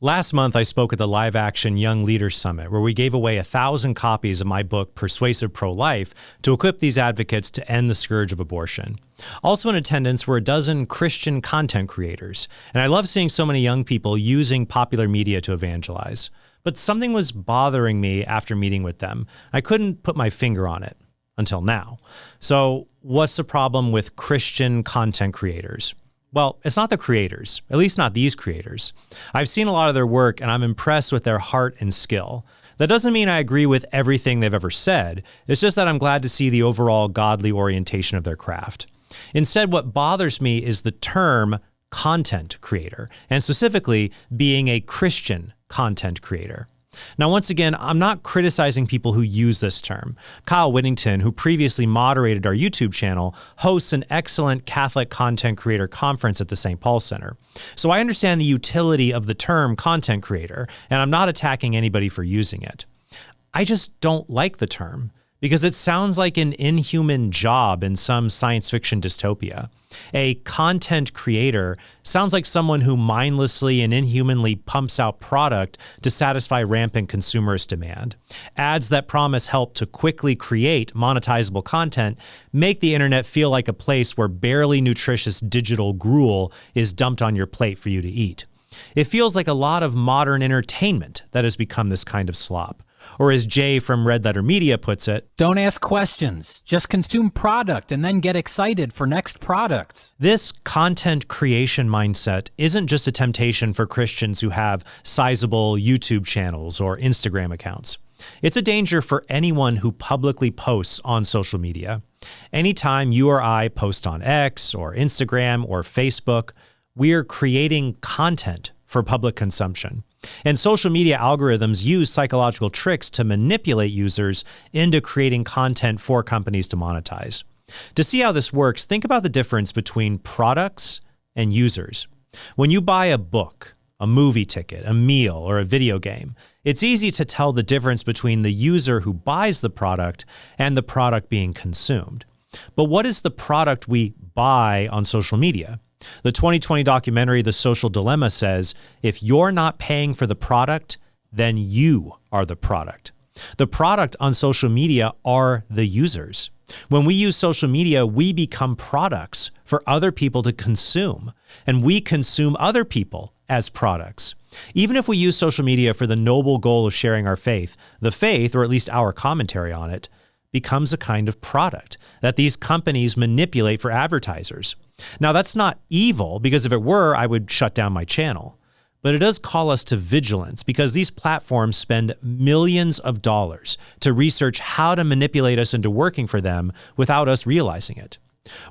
Last month, I spoke at the Live Action Young Leaders Summit, where we gave away 1,000 copies of my book, Persuasive Pro-Life, to equip these advocates to end the scourge of abortion. Also in attendance were a dozen Christian content creators, and I love seeing so many young people using popular media to evangelize. But something was bothering me after meeting with them. I couldn't put my finger on it until now. So what's the problem with Christian content creators? Well, it's not the creators, at least not these creators. I've seen a lot of their work and I'm impressed with their heart and skill. That doesn't mean I agree with everything they've ever said. It's just that I'm glad to see the overall godly orientation of their craft. Instead, what bothers me is the term content creator, and specifically being a Christian content creator. Now, once again, I'm not criticizing people who use this term. Kyle Whittington, who previously moderated our YouTube channel, hosts an excellent Catholic content creator conference at the St. Paul Center. So I understand the utility of the term content creator, and I'm not attacking anybody for using it. I just don't like the term because it sounds like an inhuman job in some science fiction dystopia. A content creator sounds like someone who mindlessly and inhumanly pumps out product to satisfy rampant consumerist demand. Ads that promise help to quickly create monetizable content make the internet feel like a place where barely nutritious digital gruel is dumped on your plate for you to eat. It feels like a lot of modern entertainment that has become this kind of slop. Or as Jay from Red Letter Media puts it, don't ask questions, just consume product and then get excited for next products. This content creation mindset isn't just a temptation for Christians who have sizable YouTube channels or Instagram accounts. It's a danger for anyone who publicly posts on social media. Anytime you or I post on X or Instagram or Facebook, we're creating content for public consumption. And social media algorithms use psychological tricks to manipulate users into creating content for companies to monetize. To see how this works, think about the difference between products and users. When you buy a book, a movie ticket, a meal, or a video game, it's easy to tell the difference between the user who buys the product and the product being consumed. But what is the product we buy on social media? The 2020 documentary, The Social Dilemma, says, if you're not paying for the product, then you are the product. The product on social media are the users. When we use social media, we become products for other people to consume, and we consume other people as products. Even if we use social media for the noble goal of sharing our faith, the faith, or at least our commentary on it, becomes a kind of product that these companies manipulate for advertisers. Now, that's not evil, because if it were, I would shut down my channel. But it does call us to vigilance because these platforms spend millions of dollars to research how to manipulate us into working for them without us realizing it.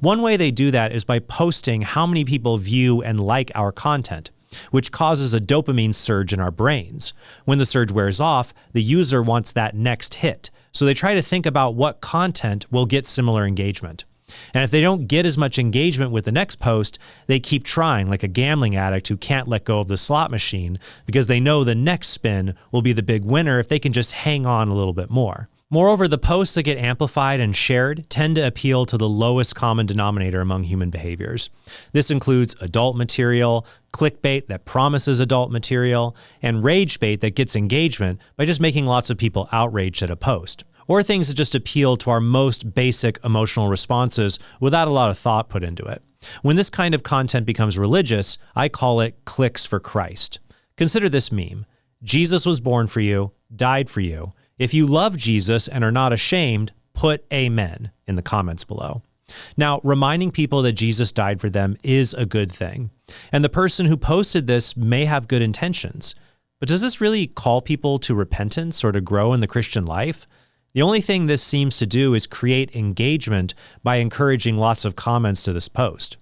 One way they do that is by posting how many people view and like our content, which causes a dopamine surge in our brains. When the surge wears off, the user wants that next hit. So they try to think about what content will get similar engagement. And if they don't get as much engagement with the next post, they keep trying, like a gambling addict who can't let go of the slot machine because they know the next spin will be the big winner if they can just hang on a little bit more. Moreover, the posts that get amplified and shared tend to appeal to the lowest common denominator among human behaviors. This includes adult material, clickbait that promises adult material, and rage bait that gets engagement by just making lots of people outraged at a post. Or things that just appeal to our most basic emotional responses without a lot of thought put into it. When this kind of content becomes religious, I call it clicks for Christ. Consider this meme. Jesus was born for you, died for you. If you love Jesus and are not ashamed, put amen in the comments below. Now, reminding people that Jesus died for them is a good thing. And the person who posted this may have good intentions. But does this really call people to repentance or to grow in the Christian life? The only thing this seems to do is create engagement by encouraging lots of comments to this post.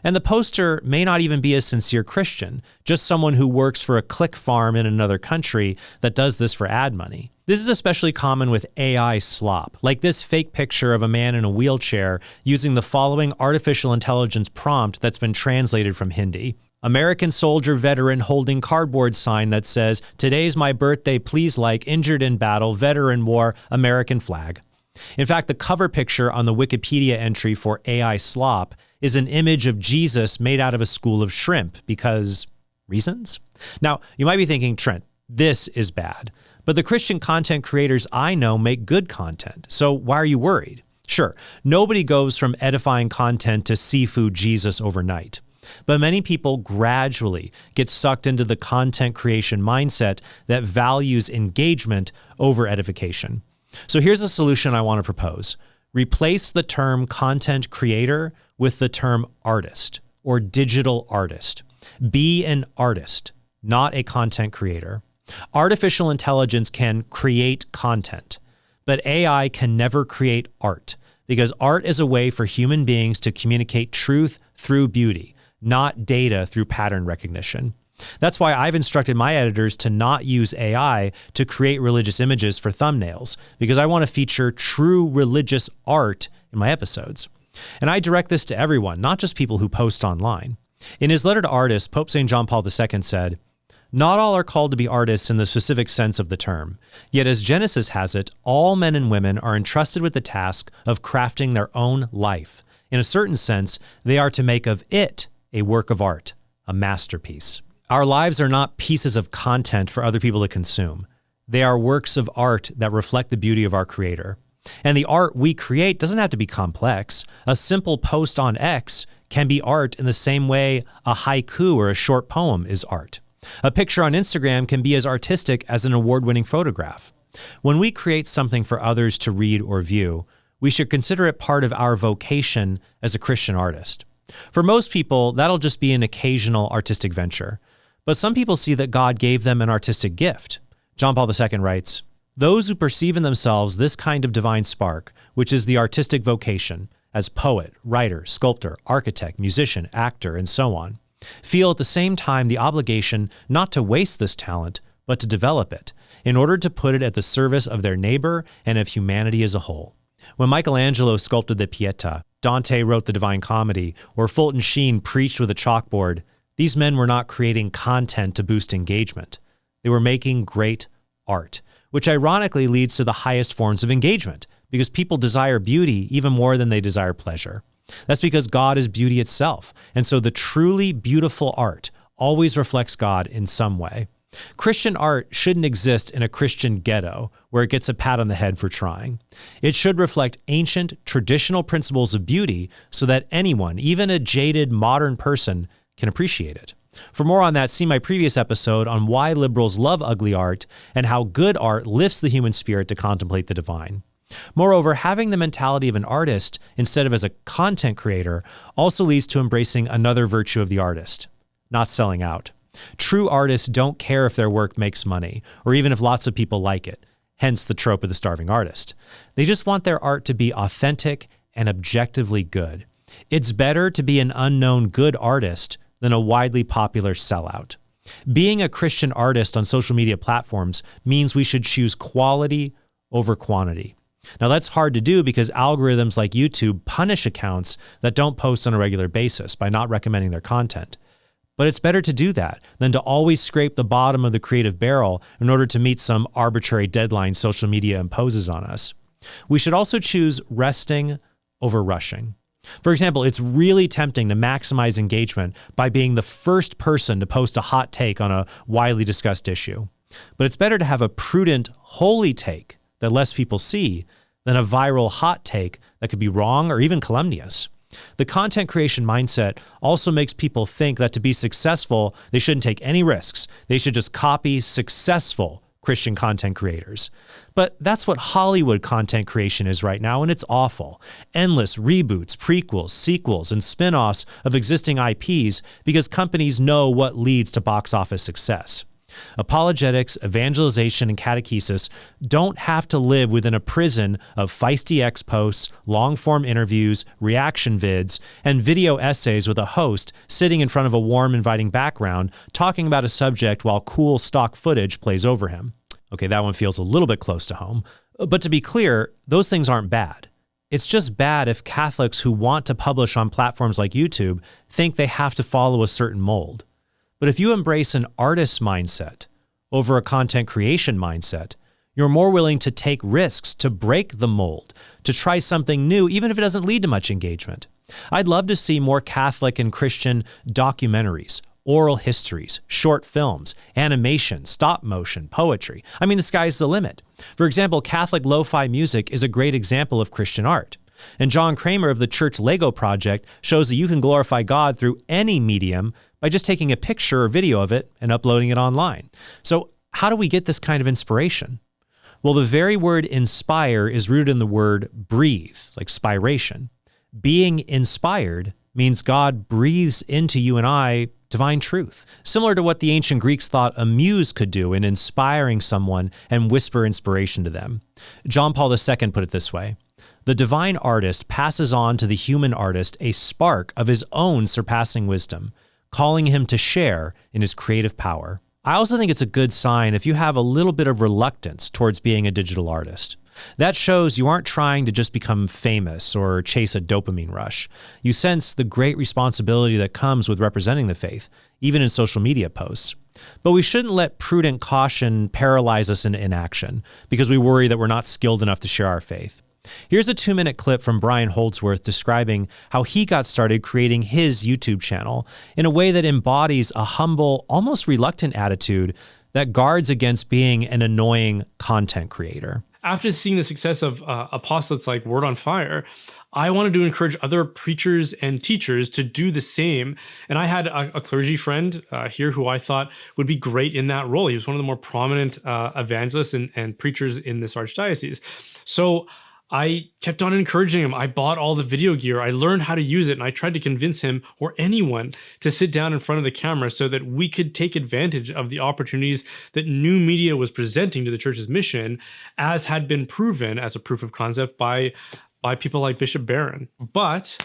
And the poster may not even be a sincere Christian, just someone who works for a click farm in another country that does this for ad money. This is especially common with AI slop, like this fake picture of a man in a wheelchair using the following artificial intelligence prompt that's been translated from Hindi. American soldier veteran holding cardboard sign that says, "Today's my birthday, please like, injured in battle, veteran war, American flag." In fact, the cover picture on the Wikipedia entry for AI slop is an image of Jesus made out of a school of shrimp because Reasons? Now, you might be thinking, Trent, this is bad. But the Christian content creators I know make good content. So why are you worried? Sure, nobody goes from edifying content to seafood Jesus overnight. But many people gradually get sucked into the content creation mindset that values engagement over edification. So here's a solution I want to propose. Replace the term content creator with the term artist or digital artist. Be an artist, not a content creator. Artificial intelligence can create content, but AI can never create art because art is a way for human beings to communicate truth through beauty, not data through pattern recognition. That's why I've instructed my editors to not use AI to create religious images for thumbnails, because I want to feature true religious art in my episodes. And I direct this to everyone, not just people who post online. In his letter to artists, Pope St. John Paul II said, "Not all are called to be artists in the specific sense of the term. Yet as Genesis has it, all men and women are entrusted with the task of crafting their own life. In a certain sense, they are to make of it a work of art, a masterpiece." Our lives are not pieces of content for other people to consume. They are works of art that reflect the beauty of our Creator. And the art we create doesn't have to be complex. A simple post on X can be art in the same way a haiku or a short poem is art. A picture on Instagram can be as artistic as an award-winning photograph. When we create something for others to read or view, we should consider it part of our vocation as a Christian artist. For most people, that'll just be an occasional artistic venture. But some people see that God gave them an artistic gift. John Paul II writes, "Those who perceive in themselves this kind of divine spark, which is the artistic vocation, as poet, writer, sculptor, architect, musician, actor, and so on, feel at the same time the obligation not to waste this talent, but to develop it, in order to put it at the service of their neighbor and of humanity as a whole." When Michelangelo sculpted the Pietà, Dante wrote the Divine Comedy, or Fulton Sheen preached with a chalkboard, these men were not creating content to boost engagement. They were making great art, which ironically leads to the highest forms of engagement, because people desire beauty even more than they desire pleasure. That's because God is beauty itself, and so the truly beautiful art always reflects God in some way. Christian art shouldn't exist in a Christian ghetto where it gets a pat on the head for trying. It should reflect ancient, traditional principles of beauty so that anyone, even a jaded modern person, can appreciate it. For more on that, see my previous episode on why liberals love ugly art and how good art lifts the human spirit to contemplate the divine. Moreover, having the mentality of an artist instead of as a content creator also leads to embracing another virtue of the artist, not selling out. True artists don't care if their work makes money, or even if lots of people like it, hence the trope of the starving artist. They just want their art to be authentic and objectively good. It's better to be an unknown good artist than a widely popular sellout. Being a Christian artist on social media platforms means we should choose quality over quantity. Now that's hard to do because algorithms like YouTube punish accounts that don't post on a regular basis by not recommending their content. But it's better to do that than to always scrape the bottom of the creative barrel in order to meet some arbitrary deadline social media imposes on us. We should also choose resting over rushing. For example, it's really tempting to maximize engagement by being the first person to post a hot take on a widely discussed issue. But it's better to have a prudent, holy take that less people see than a viral hot take that could be wrong or even calumnious. The content creation mindset also makes people think that to be successful, they shouldn't take any risks. They should just copy successful Christian content creators. But that's what Hollywood content creation is right now, and it's awful. Endless reboots, prequels, sequels, and spin-offs of existing IPs because companies know what leads to box office success. Apologetics, evangelization, and catechesis don't have to live within a prison of feisty X posts, long-form interviews, reaction vids, and video essays with a host sitting in front of a warm, inviting background, talking about a subject while cool stock footage plays over him. Okay, that one feels a little bit close to home. But to be clear, those things aren't bad. It's just bad if Catholics who want to publish on platforms like YouTube think they have to follow a certain mold. But if you embrace an artist mindset over a content creation mindset, you're more willing to take risks, to break the mold, to try something new, even if it doesn't lead to much engagement. I'd love to see more Catholic and Christian documentaries, oral histories, short films, animation, stop motion, poetry. I mean, the sky's the limit. For example, Catholic lo-fi music is a great example of Christian art. And John Kramer of the Church Lego Project shows that you can glorify God through any medium by just taking a picture or video of it and uploading it online. So how do we get this kind of inspiration? Well, the very word inspire is rooted in the word breathe, like spiration. Being inspired means God breathes into you and I divine truth, similar to what the ancient Greeks thought a muse could do in inspiring someone and whisper inspiration to them. John Paul II put it this way: the divine artist passes on to the human artist a spark of his own surpassing wisdom, calling him to share in his creative power. I also think it's a good sign if you have a little bit of reluctance towards being a digital artist. That shows you aren't trying to just become famous or chase a dopamine rush. You sense the great responsibility that comes with representing the faith, even in social media posts. But we shouldn't let prudent caution paralyze us into inaction because we worry that we're not skilled enough to share our faith. Here's a 2-minute clip from Brian Holdsworth describing how he got started creating his YouTube channel in a way that embodies a humble, almost reluctant attitude that guards against being an annoying content creator. After seeing the success of apostolates like Word on Fire, I wanted to encourage other preachers and teachers to do the same. And I had a clergy friend here who I thought would be great in that role. He was one of the more prominent evangelists and preachers in this archdiocese. So I kept on encouraging him. I bought all the video gear. I learned how to use it, and I tried to convince him or anyone to sit down in front of the camera so that we could take advantage of the opportunities that new media was presenting to the church's mission, as had been proven as a proof of concept by people like Bishop Barron. But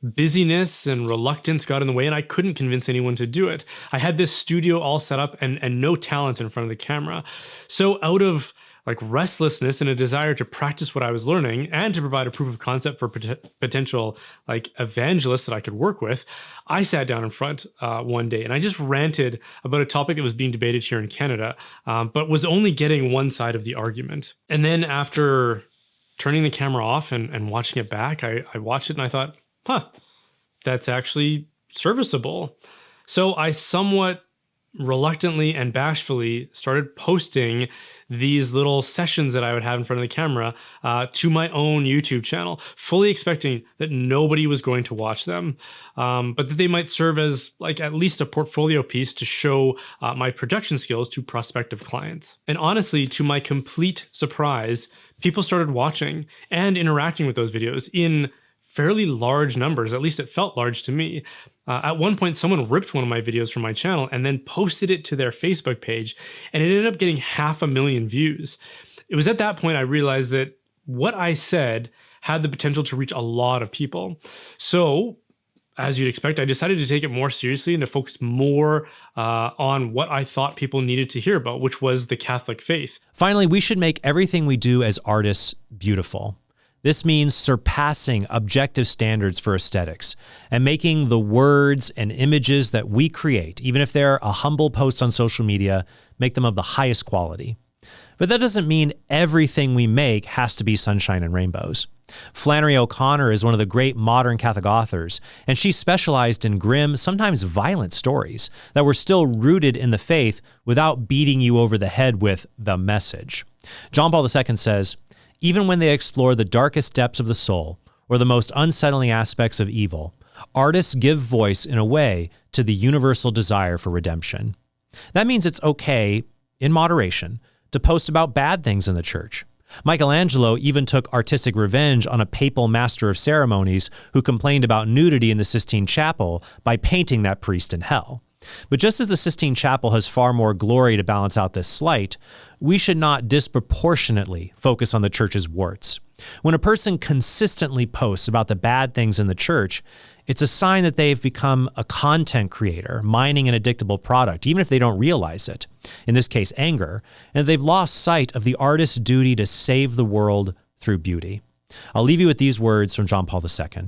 busyness and reluctance got in the way, and I couldn't convince anyone to do it. I had this studio all set up and no talent in front of the camera. So out of restlessness and a desire to practice what I was learning and to provide a proof of concept for potential evangelists that I could work with, I sat down in front one day and I just ranted about a topic that was being debated here in Canada, but was only getting one side of the argument. And then after turning the camera off and watching it back, I watched it and I thought, that's actually serviceable. So I somewhat reluctantly and bashfully started posting these little sessions that I would have in front of the camera to my own YouTube channel, fully expecting that nobody was going to watch them, but that they might serve as at least a portfolio piece to show my production skills to prospective clients. And honestly, to my complete surprise, people started watching and interacting with those videos in fairly large numbers. At least it felt large to me. At one point, someone ripped one of my videos from my channel and then posted it to their Facebook page, and it ended up getting 500,000 views. It was at that point I realized that what I said had the potential to reach a lot of people. So, as you'd expect, I decided to take it more seriously and to focus more on what I thought people needed to hear about, which was the Catholic faith. Finally, we should make everything we do as artists beautiful. This means surpassing objective standards for aesthetics and making the words and images that we create, even if they're a humble post on social media, make them of the highest quality. But that doesn't mean everything we make has to be sunshine and rainbows. Flannery O'Connor is one of the great modern Catholic authors, and she specialized in grim, sometimes violent stories that were still rooted in the faith without beating you over the head with the message. John Paul II says, "Even when they explore the darkest depths of the soul or the most unsettling aspects of evil, artists give voice in a way to the universal desire for redemption." That means it's okay, in moderation, to post about bad things in the church. Michelangelo even took artistic revenge on a papal master of ceremonies who complained about nudity in the Sistine Chapel by painting that priest in hell. But just as the Sistine Chapel has far more glory to balance out this slight, we should not disproportionately focus on the church's warts. When a person consistently posts about the bad things in the church, it's a sign that they've become a content creator, mining an addictable product, even if they don't realize it, in this case, anger, and they've lost sight of the artist's duty to save the world through beauty. I'll leave you with these words from John Paul II.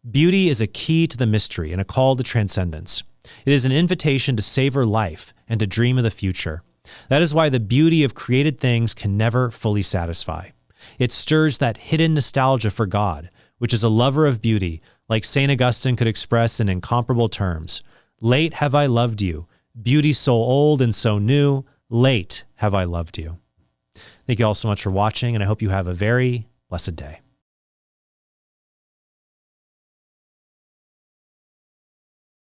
"Beauty is a key to the mystery and a call to transcendence. It is an invitation to savor life and to dream of the future. That is why the beauty of created things can never fully satisfy. It stirs that hidden nostalgia for God, which is a lover of beauty, like St. Augustine could express in incomparable terms. Late have I loved you. Beauty so old and so new. Late have I loved you. Thank you all so much for watching, and I hope you have a very blessed day.